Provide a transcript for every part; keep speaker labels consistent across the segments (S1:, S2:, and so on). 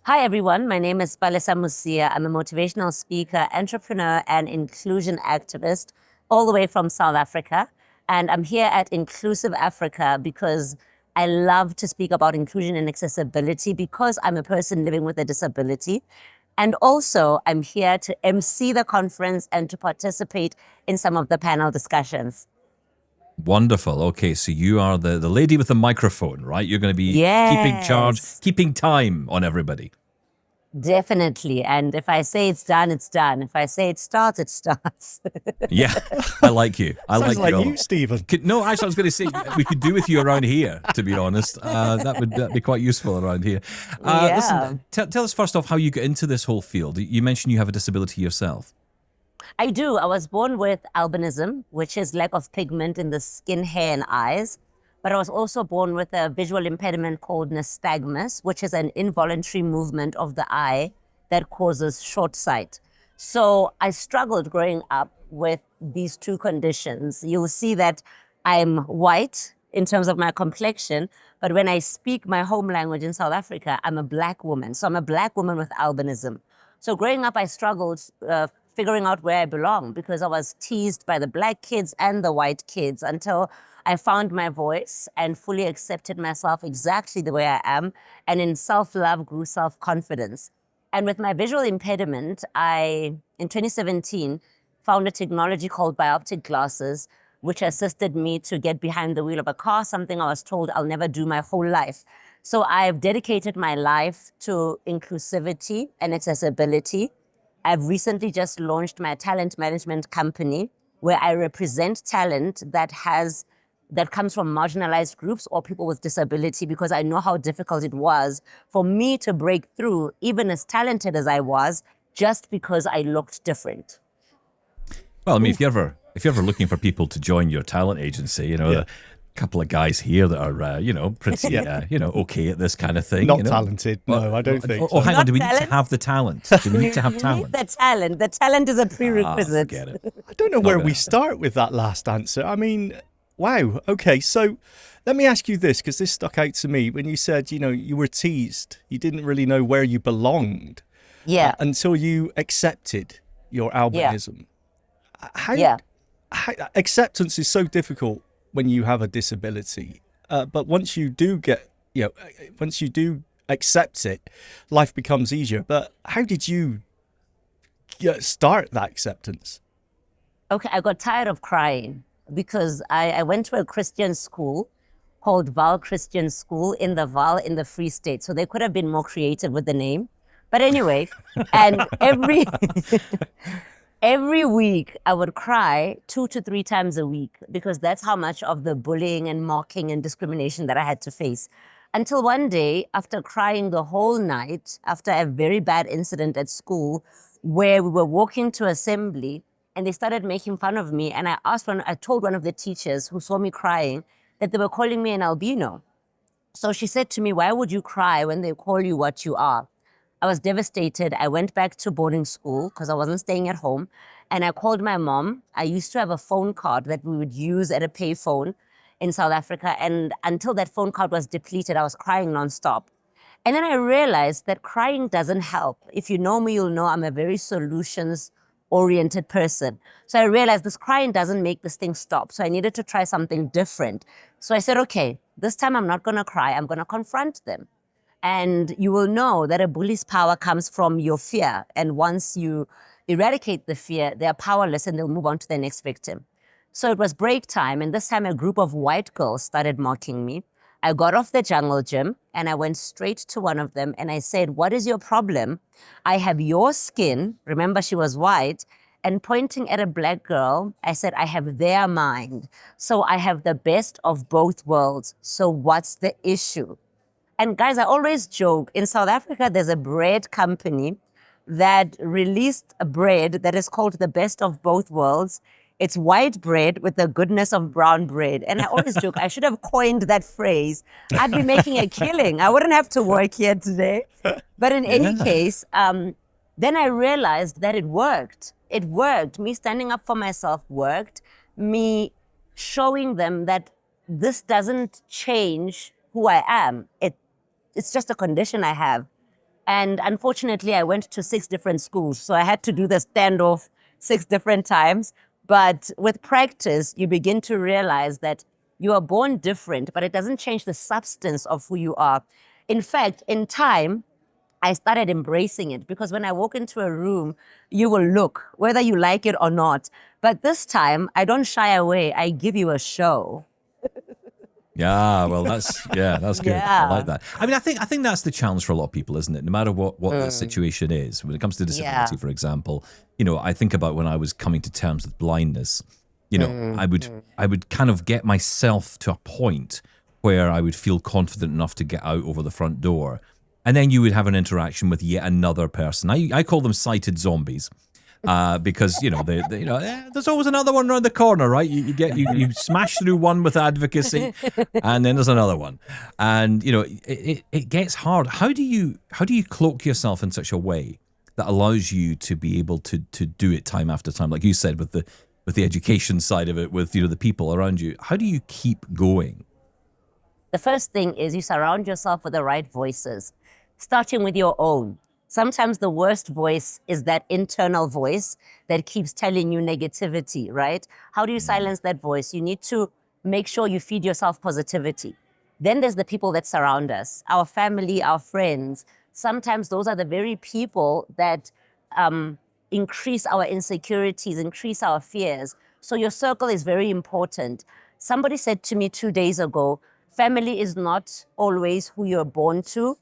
S1: Hi, everyone. My name is Palesa Mosiea. I'm a motivational speaker, entrepreneur, and inclusion activist, all the way from South Africa. And I'm here at Inclusive Africa because I love to speak about inclusion and accessibility because I'm a person living with a disability. And also, I'm here to MC the conference and to participate in some of the panel discussions.
S2: Wonderful. Okay, so you are the lady with the microphone, right? You're going to be keeping charge, keeping time on everybody.
S1: Definitely. And if I say it's done, it's done. If I say it starts, it starts.
S2: Yeah, I like you.
S3: Sounds like you, Stephen.
S2: No, actually, I was going to say we could do with you around here, to be honest. That'd be quite useful around here. Listen, tell us first off how you got into this whole field. You mentioned you have a disability yourself.
S1: I do. I was born with albinism, which is lack of pigment in the skin, hair, and eyes. But I was also born with a visual impediment called nystagmus, which is an involuntary movement of the eye that causes short sight. So I struggled growing up with these two conditions. You'll see that I'm white in terms of my complexion, but when I speak my home language in South Africa, I'm a Black woman. So I'm a Black woman with albinism. So growing up, I struggled figuring out where I belong because I was teased by the Black kids and the white kids until I found my voice and fully accepted myself exactly the way I am. And in self-love grew self-confidence. And with my visual impediment, in 2017, found a technology called bioptic glasses, which assisted me to get behind the wheel of a car, something I was told I'll never do my whole life. So I've dedicated my life to inclusivity and accessibility. I've recently just launched my talent management company where I represent talent that comes from marginalized groups or people with disability because I know how difficult it was for me to break through, even as talented as I was, just because I looked different.
S2: Well, I mean, if you're ever looking for people to join your talent agency, a couple of guys here that are, pretty, okay at this kind of thing.
S3: Not talented. No, I don't think.
S2: Oh, hang on. Do we need to have the talent? Do we need to have talent?
S1: The talent. The talent is a prerequisite.
S2: Forget it.
S3: I don't know where we start with that last answer. I mean, wow. Okay, so let me ask you this, because this stuck out to me when you said, you were teased. You didn't really know where you belonged.
S1: Yeah.
S3: Until you accepted your albinism. How acceptance is so difficult when you have a disability, but once you do accept it, life becomes easier. But how did you start that acceptance?
S1: Okay, I got tired of crying because I went to a Christian school called Val Christian School in the Free State. So they could have been more creative with the name. But anyway, and every week I would cry 2 to 3 times a week because that's how much of the bullying and mocking and discrimination that I had to face. Until one day, after crying the whole night, after a very bad incident at school where we were walking to assembly and they started making fun of me, and I told one of the teachers who saw me crying that they were calling me an albino. So she said to me, "Why would you cry when they call you what you are?" I was devastated. I went back to boarding school because I wasn't staying at home. And I called my mom. I used to have a phone card that we would use at a payphone in South Africa. And until that phone card was depleted, I was crying nonstop. And then I realized that crying doesn't help. If you know me, you'll know I'm a very solutions-oriented person. So I realized this crying doesn't make this thing stop. So I needed to try something different. So I said, okay, this time I'm not going to cry. I'm going to confront them. And you will know that a bully's power comes from your fear. And once you eradicate the fear, they're powerless and they'll move on to their next victim. So it was break time. And this time a group of white girls started mocking me. I got off the jungle gym and I went straight to one of them and I said, "What is your problem? I have your skin." Remember, she was white. And pointing at a Black girl, I said, "I have their mind. So I have the best of both worlds. So what's the issue?" And guys, I always joke, in South Africa, there's a bread company that released a bread that is called the best of both worlds. It's white bread with the goodness of brown bread. And I always joke, I should have coined that phrase. I'd be making a killing. I wouldn't have to work here today. But in any case, then I realized that it worked. It worked. Me standing up for myself worked. Me showing them that this doesn't change who I am. It's just a condition I have. And unfortunately, I went to 6 different schools. So I had to do the standoff 6 different times. But with practice, you begin to realize that you are born different, but it doesn't change the substance of who you are. In fact, in time, I started embracing it, because when I walk into a room, you will look, whether you like it or not. But this time, I don't shy away. I give you a show.
S2: Yeah, well, that's good. I like
S1: Yeah.
S2: that. I mean, I think that's the challenge for a lot of people, isn't it? No matter what the situation is, when it comes to disability,
S1: Yeah.
S2: for example, I think about when I was coming to terms with blindness. I would kind of get myself to a point where I would feel confident enough to get out over the front door, and then you would have an interaction with yet another person. I call them sighted zombies. Because there's always another one around the corner, right? You smash through one with advocacy, and then there's another one, and it gets hard. How do you cloak yourself in such a way that allows you to be able to do it time after time, like you said, with the education side of it, with the people around you? How do you keep going?
S1: The first thing is you surround yourself with the right voices, starting with your own. Sometimes the worst voice is that internal voice that keeps telling you negativity, right? How do you silence that voice? You need to make sure you feed yourself positivity. Then there's the people that surround us, our family, our friends. Sometimes those are the very people that increase our insecurities, increase our fears. So your circle is very important. Somebody said to me 2 days ago, family is not always who you're born to.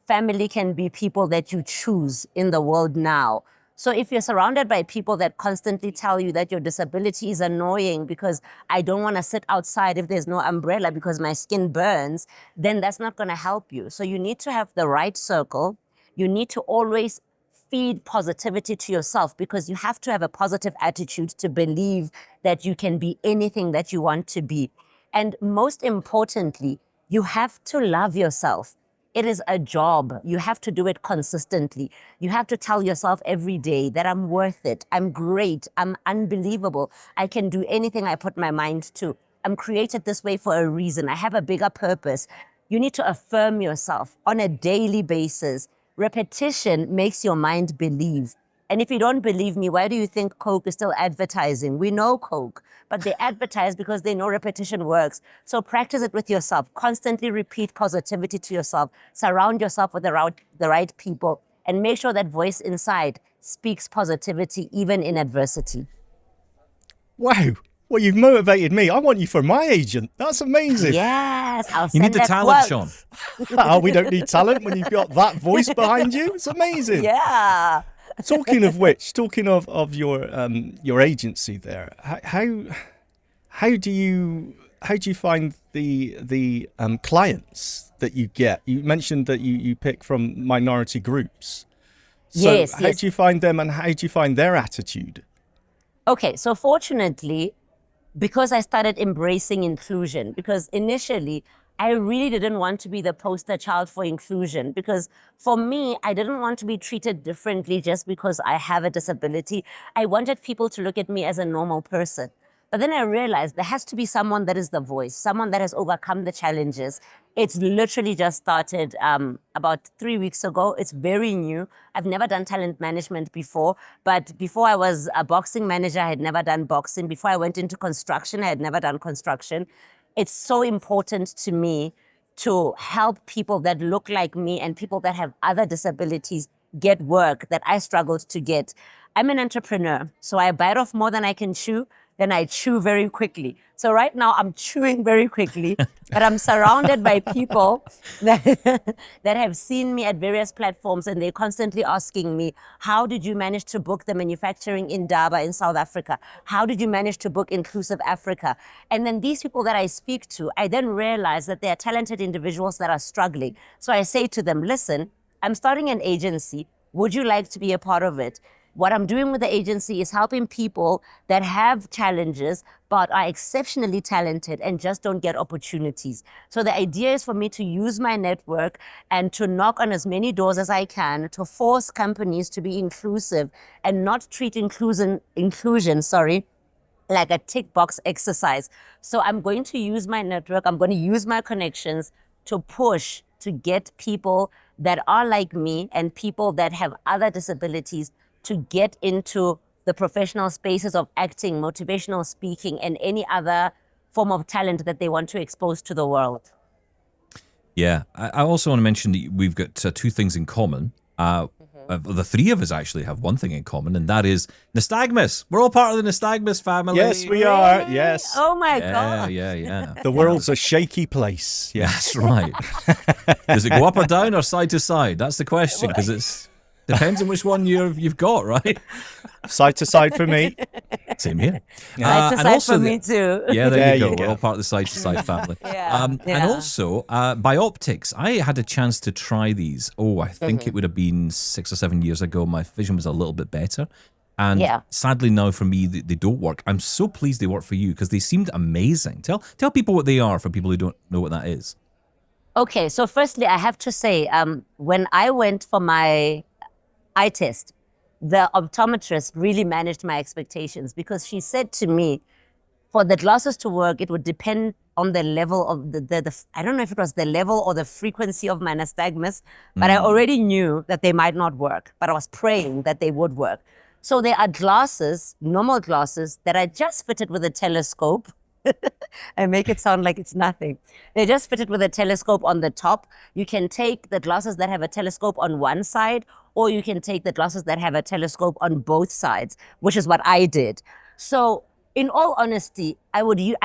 S1: Family can be people that you choose in the world now. So if you're surrounded by people that constantly tell you that your disability is annoying because I don't want to sit outside if there's no umbrella because my skin burns, then that's not going to help you. So you need to have the right circle. You need to always feed positivity to yourself, because you have to have a positive attitude to believe that you can be anything that you want to be. And most importantly, you have to love yourself. It is a job. You have to do it consistently. You have to tell yourself every day that I'm worth it. I'm great. I'm unbelievable. I can do anything I put my mind to. I'm created this way for a reason. I have a bigger purpose. You need to affirm yourself on a daily basis. Repetition makes your mind believe. And if you don't believe me, why do you think Coke is still advertising? We know Coke, but they advertise because they know repetition works. So practice it with yourself. Constantly repeat positivity to yourself. Surround yourself with the right people, and make sure that voice inside speaks positivity even in adversity.
S3: Wow. Well, you've motivated me. I want you for my agent. That's amazing.
S1: Yes, I'll
S2: You
S1: send
S2: need the
S1: that
S2: talent,
S1: quote.
S2: Sean.
S3: Oh, we don't need talent when you've got that voice behind you. It's amazing.
S1: Yeah.
S3: Talking of which, talking of your agency there, how do you find the clients that you get? You mentioned that you pick from minority groups. So
S1: Yes,
S3: how do you find them, and how do you find their attitude?
S1: Okay, so fortunately, because I started embracing inclusion, because initially I really didn't want to be the poster child for inclusion, because for me, I didn't want to be treated differently just because I have a disability. I wanted people to look at me as a normal person. But then I realized there has to be someone that is the voice, someone that has overcome the challenges. It's literally just started about 3 weeks ago. It's very new. I've never done talent management before, but before I was a boxing manager, I had never done boxing. Before I went into construction, I had never done construction. It's so important to me to help people that look like me and people that have other disabilities get work that I struggled to get. I'm an entrepreneur, so I bite off more than I can chew, then I chew very quickly. So right now I'm chewing very quickly, but I'm surrounded by people that, that have seen me at various platforms, and they're constantly asking me, how did you manage to book the manufacturing in Durban in South Africa? How did you manage to book Inclusive Africa? And then these people that I speak to, I then realize that they are talented individuals that are struggling. So I say to them, listen, I'm starting an agency. Would you like to be a part of it? What I'm doing with the agency is helping people that have challenges but are exceptionally talented and just don't get opportunities. So the idea is for me to use my network and to knock on as many doors as I can to force companies to be inclusive and not treat inclusion, like a tick box exercise. So I'm going to use my network, I'm going to use my connections to push to get people that are like me and people that have other disabilities to get into the professional spaces of acting, motivational speaking, and any other form of talent that they want to expose to the world.
S2: Yeah, I also want to mention that we've got two things in common. The three of us actually have one thing in common, and that is nystagmus. We're all part of the nystagmus family.
S3: Yes, we are. Yes.
S1: Oh my
S2: Yeah,
S1: God.
S2: yeah.
S3: The world's a shaky place. Yeah.
S2: That's right. Does it go up or down or side to side? That's the question, because it's depends on which one you've got, right?
S3: Side to side for me.
S2: Same here.
S1: Side to
S2: and
S1: side
S2: also
S1: for me too.
S2: Yeah, there you go.
S3: go.
S2: We're all part of the side to side family.
S1: Yeah,
S2: And also, bioptics. I had a chance to try these. Oh, I think it would have been 6 or 7 years ago. My vision was a little bit better. And sadly now for me, they don't work. I'm so pleased they work for you because they seemed amazing. Tell people what they are for people who don't know what that is.
S1: Okay, so firstly, I have to say, when I went for my eye test, the optometrist really managed my expectations because she said to me, for the glasses to work, it would depend on the level of the I don't know if it was the level or the frequency of my nystagmus, but I already knew that they might not work, but I was praying that they would work. So there are glasses, normal glasses, that are just fitted with a telescope. I make it sound like it's nothing. They're just fitted with a telescope on the top. You can take the glasses that have a telescope on one side, or you can take the glasses that have a telescope on both sides, which is what I did. So in all honesty, I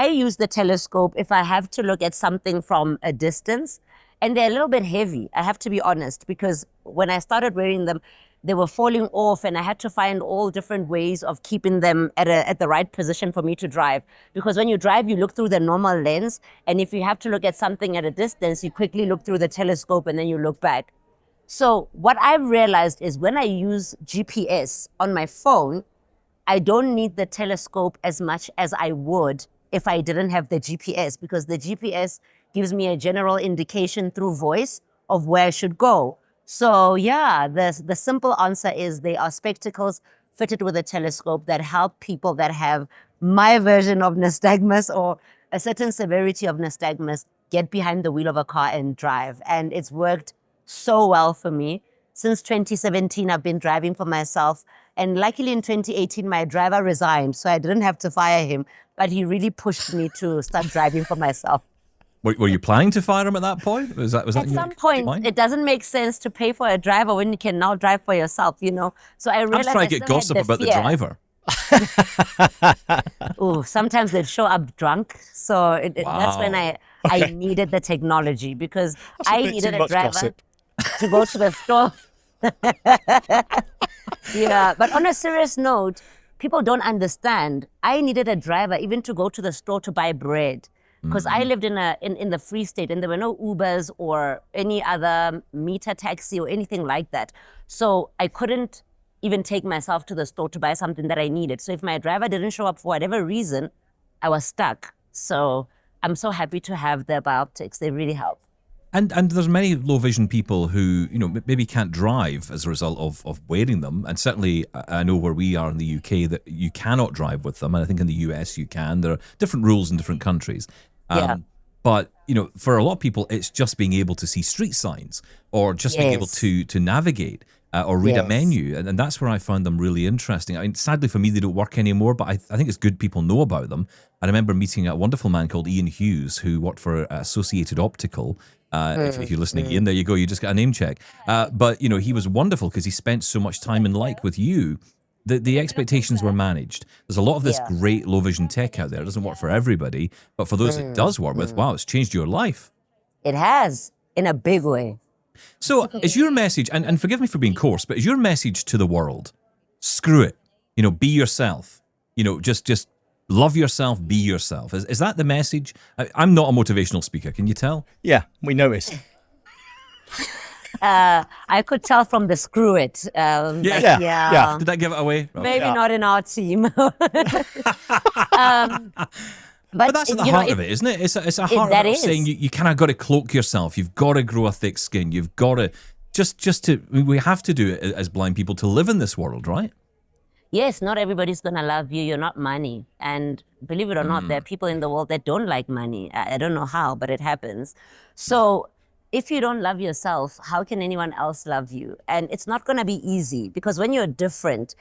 S1: use the telescope if I have to look at something from a distance, and they're a little bit heavy, I have to be honest, because when I started wearing them, they were falling off and I had to find all different ways of keeping them at the right position for me to drive. Because when you drive, you look through the normal lens, and if you have to look at something at a distance, you quickly look through the telescope and then you look back. So what I've realized is when I use GPS on my phone, I don't need the telescope as much as I would if I didn't have the GPS, because the GPS gives me a general indication through voice of where I should go. So yeah, the simple answer is they are spectacles fitted with a telescope that help people that have my version of nystagmus or a certain severity of nystagmus get behind the wheel of a car and drive. And it's worked so well for me. Since 2017, I've been driving for myself. And luckily in 2018, my driver resigned, so I didn't have to fire him. But he really pushed me to start driving for myself.
S2: Were you planning to fire him at that point? Was that
S1: At some point, it doesn't make sense to pay for a driver when you can now drive for yourself, you know? So I realized
S2: I'm trying to get gossip about the driver.
S1: Oh, sometimes they'd show up drunk. So that's when I needed the technology, because I needed a driver to go to the store. Yeah, but on a serious note, people don't understand. I needed a driver even to go to the store to buy bread, because I lived in the Free State and there were no Ubers or any other meter taxi or anything like that. So I couldn't even take myself to the store to buy something that I needed. So if my driver didn't show up for whatever reason, I was stuck. So I'm so happy to have the bioptics. They really help.
S2: And there's many low vision people who, you know, maybe can't drive as a result of wearing them. And certainly I know where we are in the UK that you cannot drive with them. And I think in the US you can. There are different rules in different countries. But, you know, for a lot of people, it's just being able to see street signs or just being able to navigate or read a menu. And that's where I found them really interesting. I mean, sadly for me, they don't work anymore, but I think it's good people know about them. I remember meeting a wonderful man called Ian Hughes, who worked for Associated Optical. If you're listening, Ian, there you go. You just got a name check. But, you know, he was wonderful because he spent so much time in like with you. The expectations were managed. There's a lot of this great low vision tech out there. It doesn't work for everybody, but for those it does work with, wow, it's changed your life.
S1: It has, in a big way.
S2: So is your message, and forgive me for being coarse, but is your message to the world, screw it, you know, be yourself, you know, just love yourself, be yourself. Is that the message? I'm not a motivational speaker, can you tell?
S3: Yeah, we noticed.
S1: I could tell from the screw it.
S3: Yeah.
S2: Did that give it away?
S1: Maybe not in our team.
S2: But that's at the heart of it, isn't it? It's a heart of it of saying you kind of got to cloak yourself. You've got to grow a thick skin. You've got to we have to do it as blind people to live in this world, right?
S1: Yes, not everybody's going to love you. You're not money. And believe it or not, there are people in the world that don't like money. I don't know how, but it happens. So if you don't love yourself, how can anyone else love you? And it's not going to be easy, because when you're different,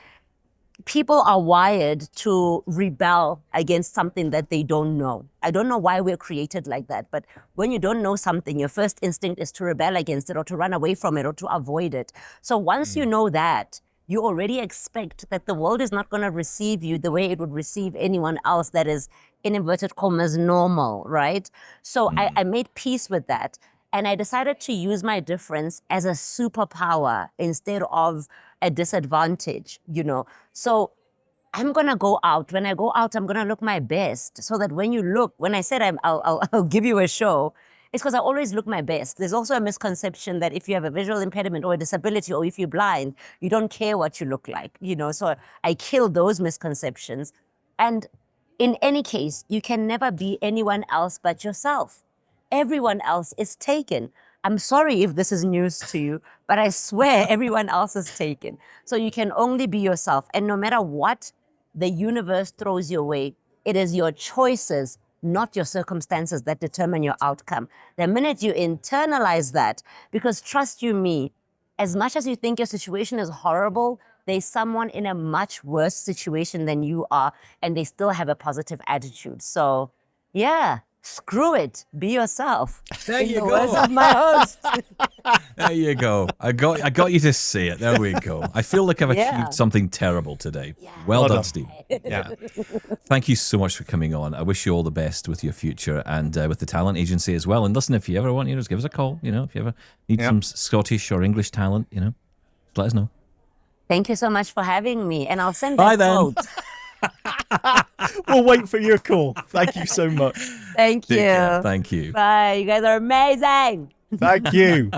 S1: people are wired to rebel against something that they don't know. I don't know why we're created like that, but when you don't know something, your first instinct is to rebel against it, or to run away from it, or to avoid it. So once you know that, you already expect that the world is not going to receive you the way it would receive anyone else that is, in inverted commas, normal, right? So I made peace with that. And I decided to use my difference as a superpower instead of a disadvantage, you know. So I'm gonna go out. When I go out, I'm gonna look my best, so that when you look, when I said I'll give you a show, it's because I always look my best. There's also a misconception that if you have a visual impediment or a disability, or if you're blind, you don't care what you look like, you know. So I kill those misconceptions. And in any case, you can never be anyone else but yourself. Everyone else is taken. I'm sorry if this is news to you, but I swear everyone else is taken. So you can only be yourself. And no matter what the universe throws your way, it is your choices, not your circumstances, that determine your outcome. The minute you internalize that, because trust you me, as much as you think your situation is horrible, there's someone in a much worse situation than you are, and they still have a positive attitude. So yeah, screw it. Be yourself.
S2: There
S1: In
S2: you
S1: the
S2: go.
S1: words of my host.
S2: There you go. I got you to say it. There we go. I feel like I've achieved
S1: Yeah.
S2: something terrible today. Well done,
S3: done.
S2: Steve.
S3: Yeah.
S2: Thank you so much for coming on. I wish you all the best with your future, and with the talent agency as well. And listen, if you ever want, just give us a call. If you ever need
S3: Yeah.
S2: some Scottish or English talent, just let us know.
S1: Thank you so much for having me. And I'll send
S2: Bye
S1: that
S2: then.
S1: quote.
S3: We'll wait for your call. Thank you so much.
S1: Thank you.
S2: Take care. Thank you.
S1: Bye. You guys are amazing.
S3: Thank you.